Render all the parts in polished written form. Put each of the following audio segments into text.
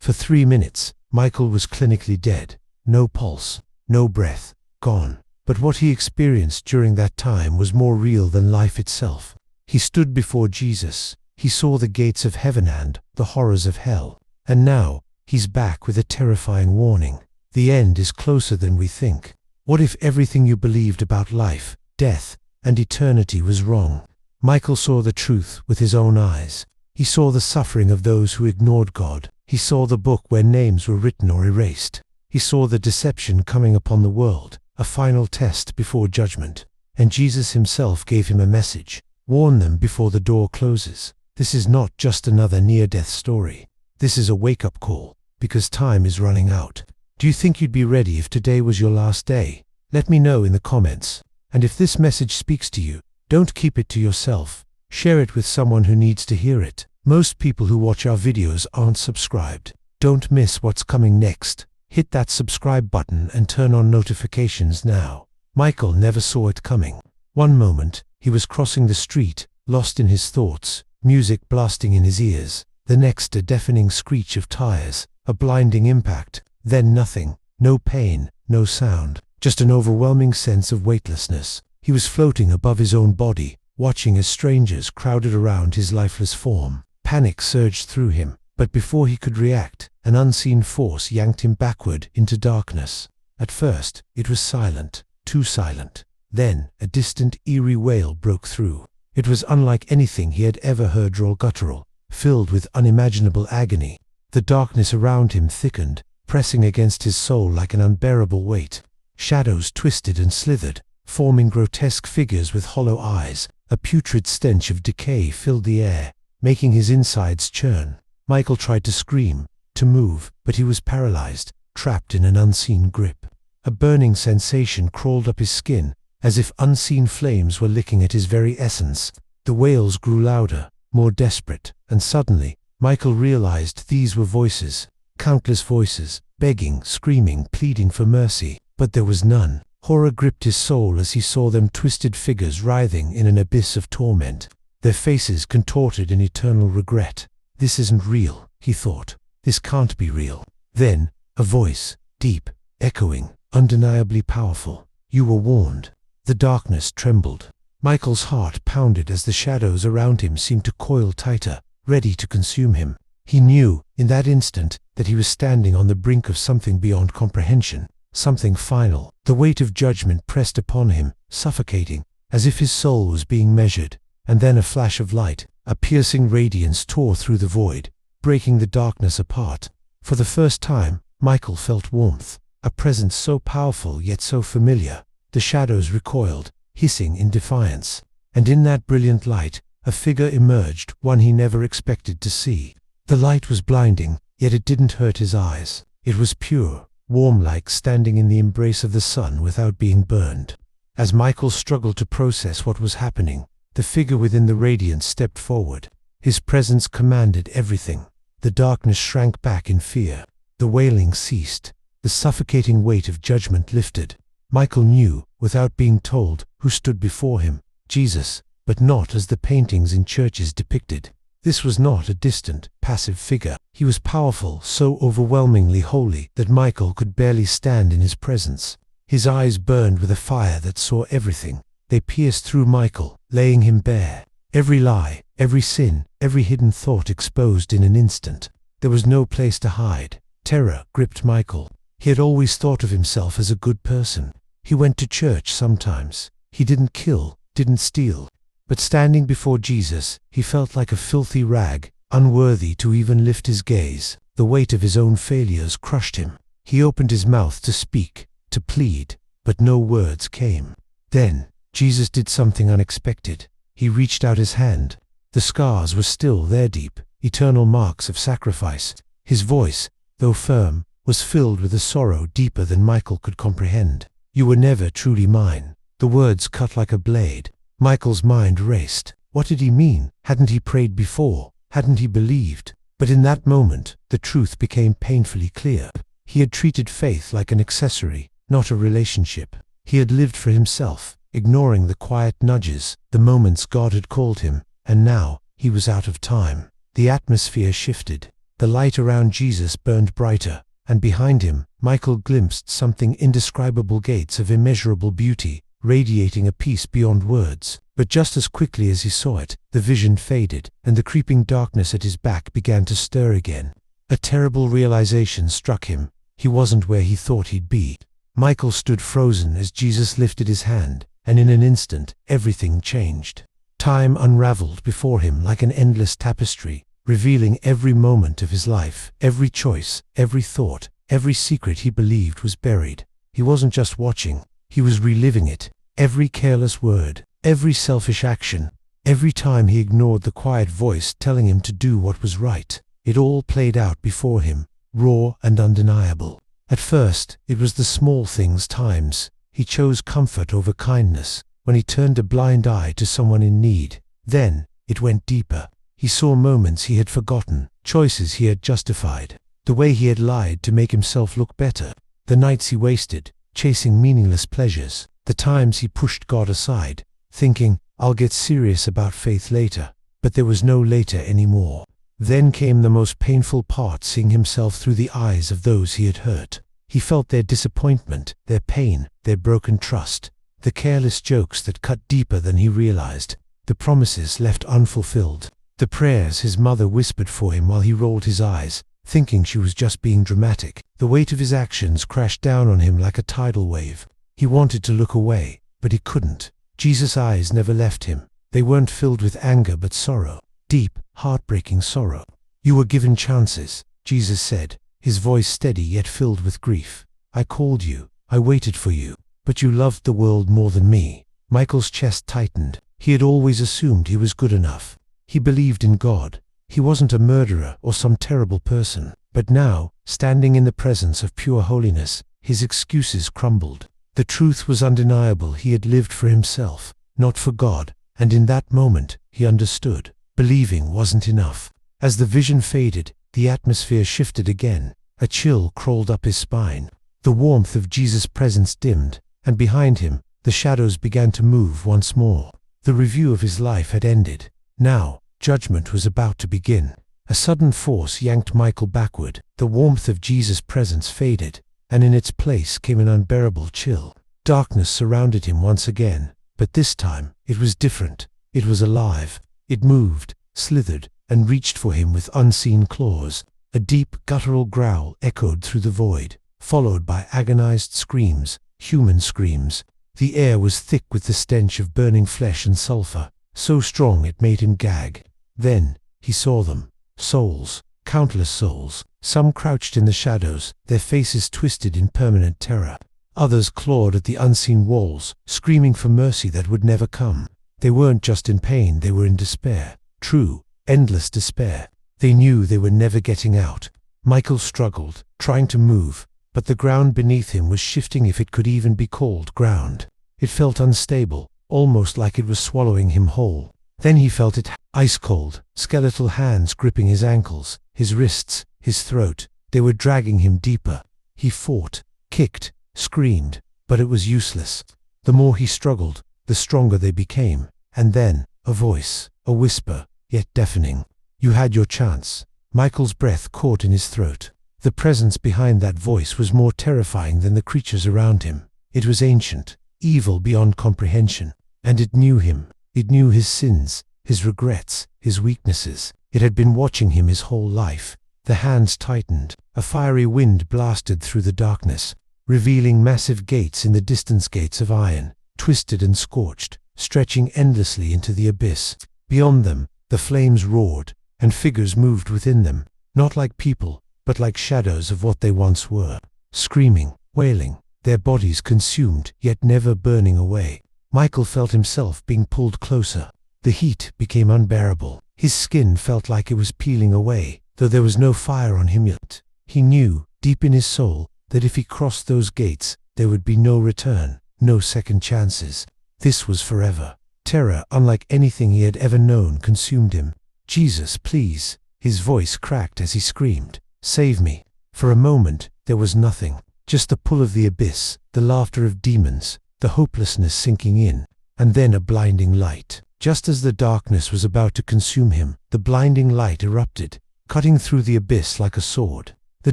For 3 minutes, Michael was clinically dead. No pulse, no breath, gone. But what he experienced during that time was more real than life itself. He stood before Jesus. He saw the gates of heaven and the horrors of hell. And now, he's back with a terrifying warning. The end is closer than we think. What if everything you believed about life, death, and eternity was wrong? Michael saw the truth with his own eyes. He saw the suffering of those who ignored God. He saw the book where names were written or erased. He saw the deception coming upon the world, a final test before judgment. And Jesus himself gave him a message. Warn them before the door closes. This is not just another near-death story. This is a wake-up call, because time is running out. Do you think you'd be ready if today was your last day? Let me know in the comments. And if this message speaks to you, don't keep it to yourself. Share it with someone who needs to hear it. Most people who watch our videos aren't subscribed. Don't miss what's coming next. Hit that subscribe button and turn on notifications now. Michael never saw it coming. One moment, he was crossing the street, lost in his thoughts, music blasting in his ears. The next, a deafening screech of tires, a blinding impact. Then nothing. No pain, no sound. Just an overwhelming sense of weightlessness. He was floating above his own body, watching as strangers crowded around his lifeless form. Panic surged through him, but before he could react, an unseen force yanked him backward into darkness. At first, it was silent, too silent. Then, a distant, eerie wail broke through. It was unlike anything he had ever heard, raw, guttural, filled with unimaginable agony. The darkness around him thickened, pressing against his soul like an unbearable weight. Shadows twisted and slithered, forming grotesque figures with hollow eyes. A putrid stench of decay filled the air, making his insides churn. Michael tried to scream, to move, but he was paralyzed, trapped in an unseen grip. A burning sensation crawled up his skin, as if unseen flames were licking at his very essence. The wails grew louder, more desperate, and suddenly, Michael realized these were voices. Countless voices, begging, screaming, pleading for mercy. But there was none. Horror gripped his soul as he saw them, twisted figures writhing in an abyss of torment. Their faces contorted in eternal regret. This isn't real, he thought. This can't be real. Then, a voice, deep, echoing, undeniably powerful. You were warned. The darkness trembled. Michael's heart pounded as the shadows around him seemed to coil tighter, ready to consume him. He knew, in that instant, that he was standing on the brink of something beyond comprehension. Something final. The weight of judgment pressed upon him, suffocating, as if his soul was being measured. And then a flash of light, a piercing radiance tore through the void, breaking the darkness apart. For the first time, Michael felt warmth, a presence so powerful yet so familiar. The shadows recoiled, hissing in defiance. And in that brilliant light, a figure emerged, one he never expected to see. The light was blinding, yet it didn't hurt his eyes. It was pure, warm, like standing in the embrace of the sun without being burned. As Michael struggled to process what was happening, the figure within the radiance stepped forward. His presence commanded everything. The darkness shrank back in fear. The wailing ceased. The suffocating weight of judgment lifted. Michael knew, without being told, who stood before him. Jesus, but not as the paintings in churches depicted. This was not a distant, passive figure. He was powerful, so overwhelmingly holy that Michael could barely stand in his presence. His eyes burned with a fire that saw everything. They pierced through Michael, laying him bare. Every lie, every sin, every hidden thought exposed in an instant. There was no place to hide. Terror gripped Michael. He had always thought of himself as a good person. He went to church sometimes. He didn't kill, didn't steal. But standing before Jesus, he felt like a filthy rag, unworthy to even lift his gaze. The weight of his own failures crushed him. He opened his mouth to speak, to plead, but no words came. Then, Jesus did something unexpected. He reached out his hand. The scars were still there, deep, eternal marks of sacrifice. His voice, though firm, was filled with a sorrow deeper than Michael could comprehend. You were never truly mine. The words cut like a blade. Michael's mind raced. What did he mean? Hadn't he prayed before? Hadn't he believed? But in that moment, the truth became painfully clear. He had treated faith like an accessory, not a relationship. He had lived for himself, ignoring the quiet nudges, the moments God had called him, and now, he was out of time. The atmosphere shifted. The light around Jesus burned brighter, and behind him, Michael glimpsed something indescribable, gates of immeasurable beauty, radiating a peace beyond words. But just as quickly as he saw it, the vision faded, and the creeping darkness at his back began to stir again. A terrible realization struck him. He wasn't where he thought he'd be. Michael stood frozen as Jesus lifted his hand, and in an instant, everything changed. Time unraveled before him like an endless tapestry, revealing every moment of his life, every choice, every thought, every secret he believed was buried. He wasn't just watching, he was reliving it. Every careless word, every selfish action, every time he ignored the quiet voice telling him to do what was right. It all played out before him, raw and undeniable. At first, it was the small things. Times he chose comfort over kindness, when he turned a blind eye to someone in need. Then, it went deeper. He saw moments he had forgotten, choices he had justified, the way he had lied to make himself look better, the nights he wasted, chasing meaningless pleasures, the times he pushed God aside, thinking, "I'll get serious about faith later." But there was no later anymore. Then came the most painful part, seeing himself through the eyes of those he had hurt. He felt their disappointment, their pain, their broken trust, the careless jokes that cut deeper than he realized, the promises left unfulfilled, the prayers his mother whispered for him while he rolled his eyes, thinking she was just being dramatic. The weight of his actions crashed down on him like a tidal wave. He wanted to look away, but he couldn't. Jesus' eyes never left him. They weren't filled with anger but sorrow. Deep, heartbreaking sorrow. "You were given chances," Jesus said, his voice steady yet filled with grief. "I called you, I waited for you, but you loved the world more than me." Michael's chest tightened. He had always assumed he was good enough. He believed in God. He wasn't a murderer or some terrible person. But now, standing in the presence of pure holiness, his excuses crumbled. The truth was undeniable. He had lived for himself, not for God, and in that moment, he understood. Believing wasn't enough. As the vision faded, the atmosphere shifted again. A chill crawled up his spine. The warmth of Jesus' presence dimmed, and behind him, the shadows began to move once more. The review of his life had ended. Now, judgment was about to begin. A sudden force yanked Michael backward. The warmth of Jesus' presence faded, and in its place came an unbearable chill. Darkness surrounded him once again, but this time, it was different. It was alive. It moved, slithered, and reached for him with unseen claws. A deep, guttural growl echoed through the void, followed by agonized screams, human screams. The air was thick with the stench of burning flesh and sulfur, so strong it made him gag. Then, he saw them. Souls, countless souls, some crouched in the shadows, their faces twisted in permanent terror. Others clawed at the unseen walls, screaming for mercy that would never come. They weren't just in pain, they were in despair. True, endless despair. They knew they were never getting out. Michael struggled, trying to move, but the ground beneath him was shifting, if it could even be called ground. It felt unstable, almost like it was swallowing him whole. Then he felt it, ice cold, skeletal hands gripping his ankles, his wrists, his throat. They were dragging him deeper. He fought, kicked, screamed, but it was useless. The more he struggled, the stronger they became. And then, a voice, a whisper, yet deafening. "You had your chance." Michael's breath caught in his throat. The presence behind that voice was more terrifying than the creatures around him. It was ancient, evil beyond comprehension, and it knew him. It knew his sins, his regrets, his weaknesses. It had been watching him his whole life. The hands tightened. A fiery wind blasted through the darkness, revealing massive gates in the distance, gates of iron, twisted and scorched, stretching endlessly into the abyss. Beyond them, the flames roared, and figures moved within them, not like people, but like shadows of what they once were, screaming, wailing, their bodies consumed, yet never burning away. Michael felt himself being pulled closer. The heat became unbearable. His skin felt like it was peeling away, though there was no fire on him yet. He knew, deep in his soul, that if he crossed those gates, there would be no return, no second chances. This was forever. Terror, unlike anything he had ever known, consumed him. "Jesus, please!" His voice cracked as he screamed. "Save me!" For a moment, there was nothing. Just the pull of the abyss, the laughter of demons, the hopelessness sinking in, and then a blinding light. Just as the darkness was about to consume him, the blinding light erupted. cutting through the abyss like a sword. The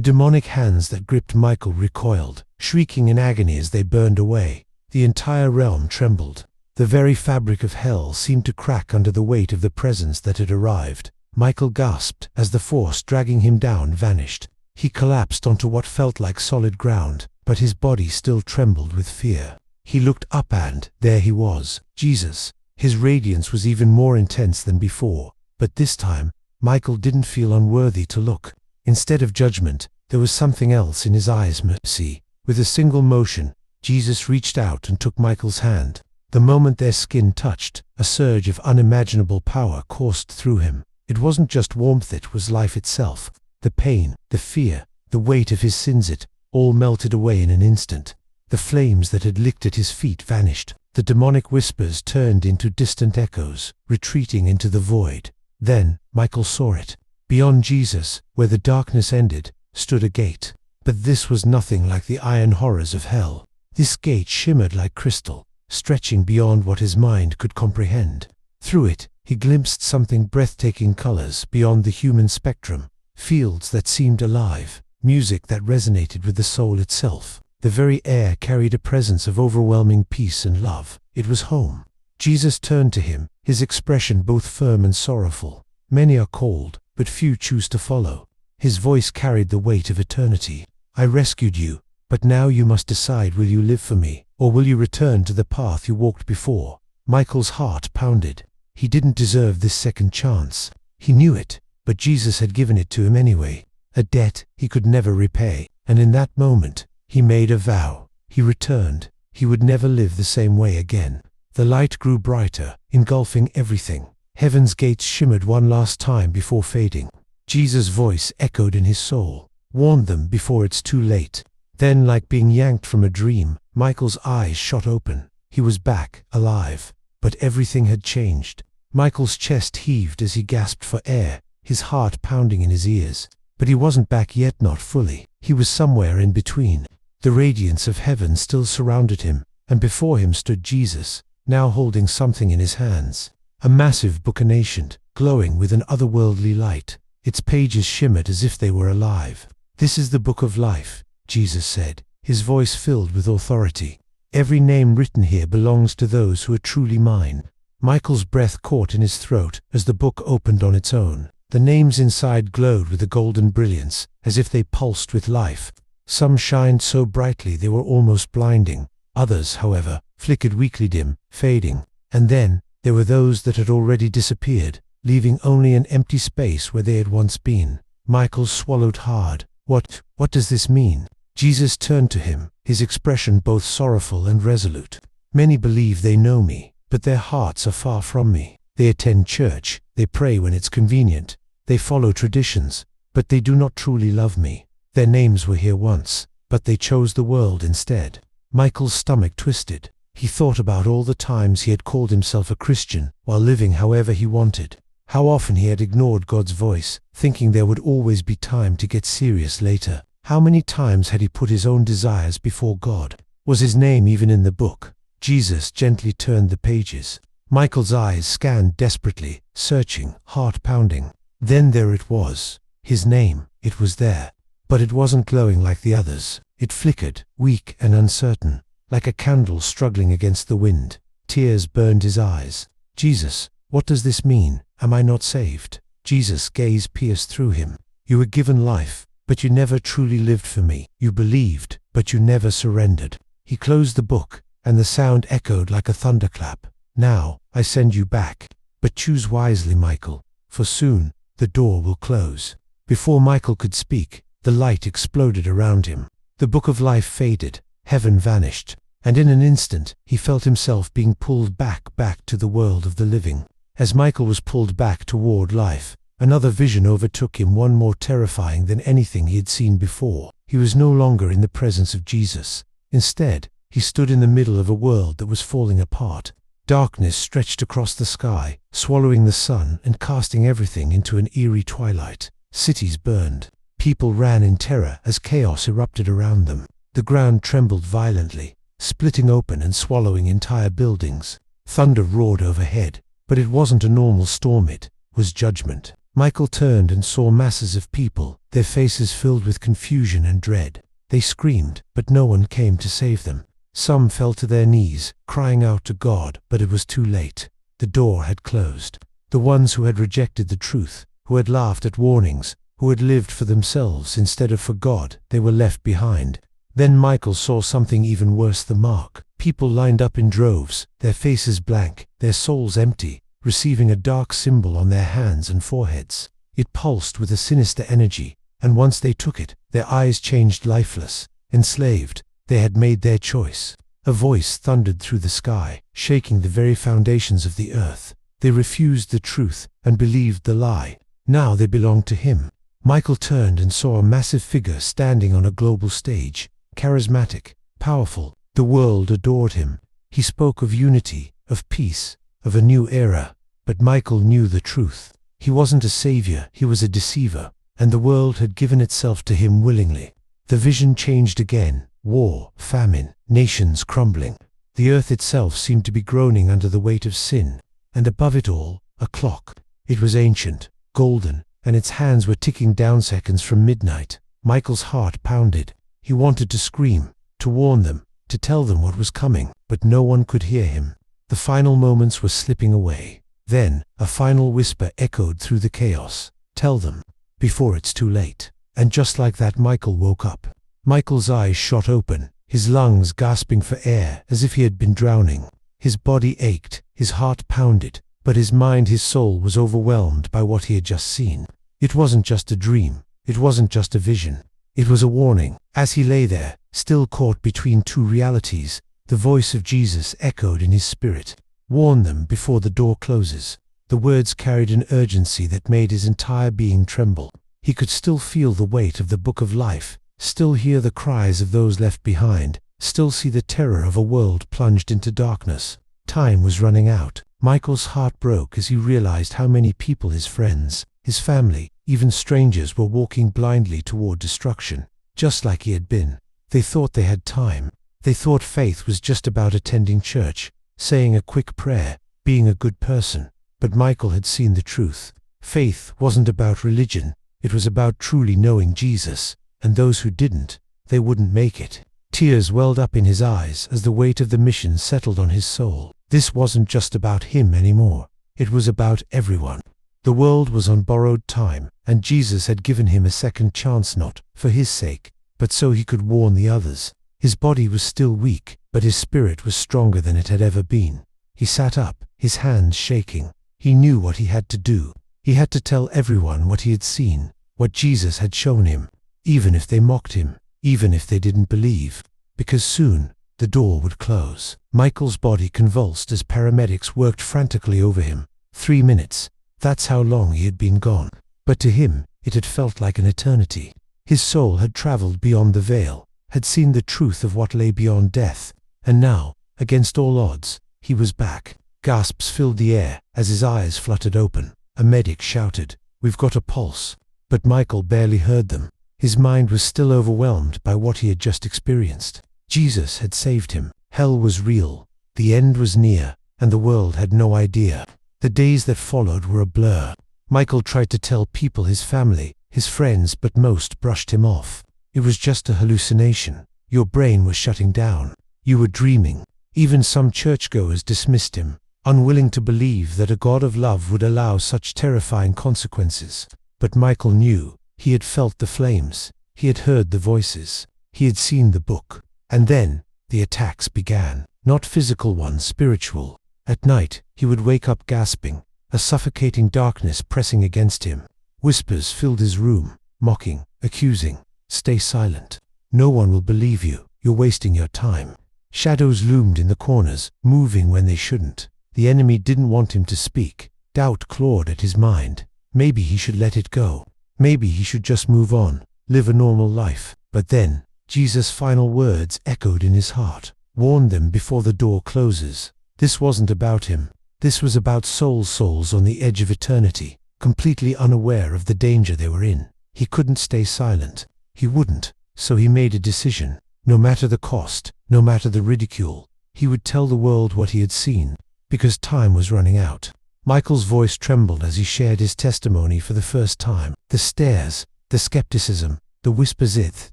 demonic hands that gripped Michael recoiled, shrieking in agony as they burned away. The entire realm trembled. The very fabric of hell seemed to crack under the weight of the presence that had arrived. Michael gasped as the force dragging him down vanished. He collapsed onto what felt like solid ground, but his body still trembled with fear. He looked up and there he was, Jesus. His radiance was even more intense than before, but this time, Michael didn't feel unworthy to look. Instead of judgment, there was something else in his eyes, mercy. With a single motion, Jesus reached out and took Michael's hand. The moment their skin touched, a surge of unimaginable power coursed through him. It wasn't just warmth, it was life itself. The pain, the fear, the weight of his sins, it all melted away in an instant. The flames that had licked at his feet vanished. The demonic whispers turned into distant echoes, retreating into the void. Then, Michael saw it. Beyond Jesus, where the darkness ended, stood a gate. But this was nothing like the iron horrors of hell. This gate shimmered like crystal, stretching beyond what his mind could comprehend. Through it, he glimpsed something breathtaking, colors beyond the human spectrum, fields that seemed alive, music that resonated with the soul itself. The very air carried a presence of overwhelming peace and love. It was home. Jesus turned to him, his expression both firm and sorrowful. Many are called, but few choose to follow. His voice carried the weight of eternity. I rescued you, but now you must decide, will you live for me, or will you return to the path you walked before? Michael's heart pounded. He didn't deserve this second chance. He knew it, but Jesus had given it to him anyway. A debt he could never repay, and in that moment, he made a vow. He returned. He would never live the same way again. The light grew brighter, engulfing everything. Heaven's gates shimmered one last time before fading. Jesus' voice echoed in his soul. Warn them before it's too late. Then, like being yanked from a dream, Michael's eyes shot open. He was back, alive. But everything had changed. Michael's chest heaved as he gasped for air, his heart pounding in his ears. But he wasn't back yet, not fully. He was somewhere in between. The radiance of heaven still surrounded him, and before him stood Jesus, now holding something in his hands. A massive book, ancient, glowing with an otherworldly light. Its pages shimmered as if they were alive. This is the book of life, Jesus said, his voice filled with authority. Every name written here belongs to those who are truly mine. Michael's breath caught in his throat as the book opened on its own. The names inside glowed with a golden brilliance, as if they pulsed with life. Some shined so brightly they were almost blinding. Others, however, flickered weakly, dim, fading. And then, there were those that had already disappeared, leaving only an empty space where they had once been. Michael swallowed hard. What does this mean? Jesus turned to him, his expression both sorrowful and resolute. Many believe they know me, but their hearts are far from me. They attend church, they pray when it's convenient, they follow traditions, but they do not truly love me. Their names were here once, but they chose the world instead. Michael's stomach twisted. He thought about all the times he had called himself a Christian while living however he wanted. How often he had ignored God's voice, thinking there would always be time to get serious later. How many times had he put his own desires before God? Was his name even in the book? Jesus gently turned the pages. Michael's eyes scanned desperately, searching, heart pounding. Then there it was. His name. It was there. But it wasn't glowing like the others. It flickered, weak and uncertain, like a candle struggling against the wind. Tears burned his eyes. Jesus, what does this mean? Am I not saved? Jesus' gaze pierced through him. You were given life, but you never truly lived for me. You believed, but you never surrendered. He closed the book, and the sound echoed like a thunderclap. Now, I send you back. But choose wisely, Michael, for soon, the door will close. Before Michael could speak, the light exploded around him. The book of life faded, heaven vanished, and in an instant, he felt himself being pulled back to the world of the living. As Michael was pulled back toward life, another vision overtook him, one more terrifying than anything he had seen before. He was no longer in the presence of Jesus. Instead, he stood in the middle of a world that was falling apart. Darkness stretched across the sky, swallowing the sun and casting everything into an eerie twilight. Cities burned. People ran in terror as chaos erupted around them. The ground trembled violently, splitting open and swallowing entire buildings. Thunder roared overhead, but it wasn't a normal storm, it was judgment. Michael turned and saw masses of people, their faces filled with confusion and dread. They screamed, but no one came to save them. Some fell to their knees, crying out to God, but it was too late. The door had closed. The ones who had rejected the truth, who had laughed at warnings, who had lived for themselves instead of for God, they were left behind. Then Michael saw something even worse than Mark. People lined up in droves, their faces blank, their souls empty, receiving a dark symbol on their hands and foreheads. It pulsed with a sinister energy, and once they took it, their eyes changed lifeless. Enslaved, they had made their choice. A voice thundered through the sky, shaking the very foundations of the earth. They refused the truth and believed the lie. Now they belonged to him. Michael turned and saw a massive figure standing on a global stage. Charismatic, powerful, the world adored him. He spoke of unity, of peace, of a new era. But Michael knew the truth. He wasn't a savior, he was a deceiver, and the world had given itself to him willingly. The vision changed again. War, famine, nations crumbling. The earth itself seemed to be groaning under the weight of sin. And above it all, a clock. It was ancient, golden, and its hands were ticking down seconds from midnight. Michael's heart pounded. He wanted to scream, to warn them, to tell them what was coming, but no one could hear him. The final moments were slipping away. Then, a final whisper echoed through the chaos. Tell them, before it's too late. And just like that, Michael woke up. Michael's eyes shot open, his lungs gasping for air as if he had been drowning. His body ached, his heart pounded, but his mind, his soul was overwhelmed by what he had just seen. It wasn't just a dream, it wasn't just a vision. It was a warning. As he lay there, still caught between two realities, the voice of Jesus echoed in his spirit. Warn them before the door closes. The words carried an urgency that made his entire being tremble. He could still feel the weight of the book of life, still hear the cries of those left behind, still see the terror of a world plunged into darkness. Time was running out. Michael's heart broke as he realized how many people, his friends, his family, even strangers, were walking blindly toward destruction, just like he had been. They thought they had time. They thought faith was just about attending church, saying a quick prayer, being a good person. But Michael had seen the truth. Faith wasn't about religion. It was about truly knowing Jesus, and those who didn't, they wouldn't make it. Tears welled up in his eyes as the weight of the mission settled on his soul. This wasn't just about him anymore. It was about everyone. The world was on borrowed time, and Jesus had given him a second chance, not for his sake, but so he could warn the others. His body was still weak, but his spirit was stronger than it had ever been. He sat up, his hands shaking. He knew what he had to do. He had to tell everyone what he had seen, what Jesus had shown him, even if they mocked him, even if they didn't believe, because soon the door would close. Michael's body convulsed as paramedics worked frantically over him. 3 minutes. That's how long he had been gone. But to him, it had felt like an eternity. His soul had traveled beyond the veil, had seen the truth of what lay beyond death, and now, against all odds, he was back. Gasps filled the air as his eyes fluttered open. A medic shouted, "We've got a pulse." But Michael barely heard them. His mind was still overwhelmed by what he had just experienced. Jesus had saved him. Hell was real. The end was near, and the world had no idea. The days that followed were a blur. Michael tried to tell people, his family, his friends, but most brushed him off. It was just a hallucination. Your brain was shutting down. You were dreaming. Even some churchgoers dismissed him, unwilling to believe that a God of love would allow such terrifying consequences. But Michael knew. He had felt the flames. He had heard the voices. He had seen the book. And then, the attacks began. Not physical ones, spiritual. At night, he would wake up gasping, a suffocating darkness pressing against him. Whispers filled his room, mocking, accusing. "Stay silent. No one will believe you. You're wasting your time." Shadows loomed in the corners, moving when they shouldn't. The enemy didn't want him to speak. Doubt clawed at his mind. Maybe he should let it go. Maybe he should just move on, live a normal life. But then, Jesus' final words echoed in his heart. Warn them before the door closes. This wasn't about him. This was about souls on the edge of eternity, completely unaware of the danger they were in. He couldn't stay silent. He wouldn't. So he made a decision. No matter the cost, no matter the ridicule, he would tell the world what he had seen, because time was running out. Michael's voice trembled as he shared his testimony for the first time. The stares, the skepticism, the whispers, it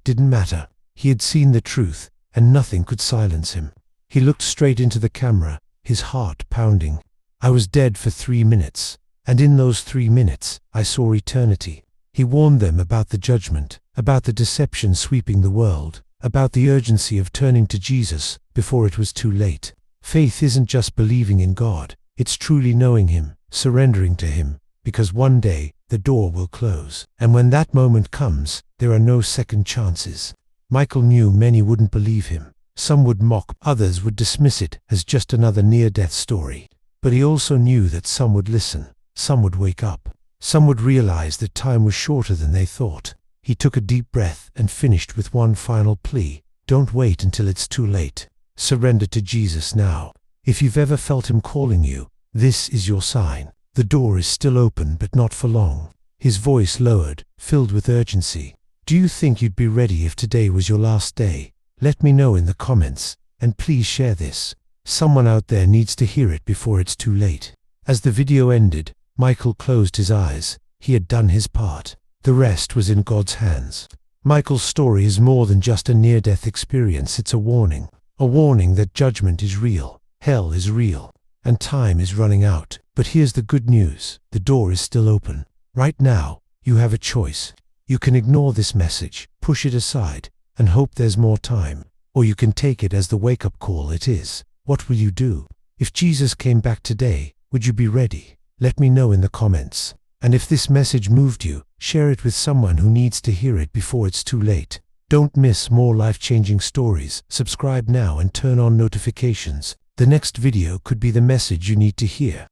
didn't matter. He had seen the truth, and nothing could silence him. He looked straight into the camera, his heart pounding. I was dead for 3 minutes, and in those 3 minutes, I saw eternity. He warned them about the judgment, about the deception sweeping the world, about the urgency of turning to Jesus before it was too late. Faith isn't just believing in God, it's truly knowing Him, surrendering to Him, because one day the door will close. And when that moment comes, there are no second chances. Michael knew many wouldn't believe him. Some would mock, others would dismiss it as just another near-death story. But he also knew that some would listen, some would wake up, some would realize that time was shorter than they thought. He took a deep breath and finished with one final plea. Don't wait until it's too late. Surrender to Jesus now. If you've ever felt Him calling you, this is your sign. The door is still open, but not for long. His voice lowered, filled with urgency. Do you think you'd be ready if today was your last day? Let me know in the comments, and please share this. Someone out there needs to hear it before it's too late. As the video ended, Michael closed his eyes. He had done his part. The rest was in God's hands. Michael's story is more than just a near-death experience. It's a warning that judgment is real, hell is real, and time is running out. But here's the good news. The door is still open. Right now, you have a choice. You can ignore this message, push it aside, and hope there's more time. Or you can take it as the wake-up call it is. What will you do? If Jesus came back today, would you be ready? Let me know in the comments. And if this message moved you, share it with someone who needs to hear it before it's too late. Don't miss more life-changing stories. Subscribe now and turn on notifications. The next video could be the message you need to hear.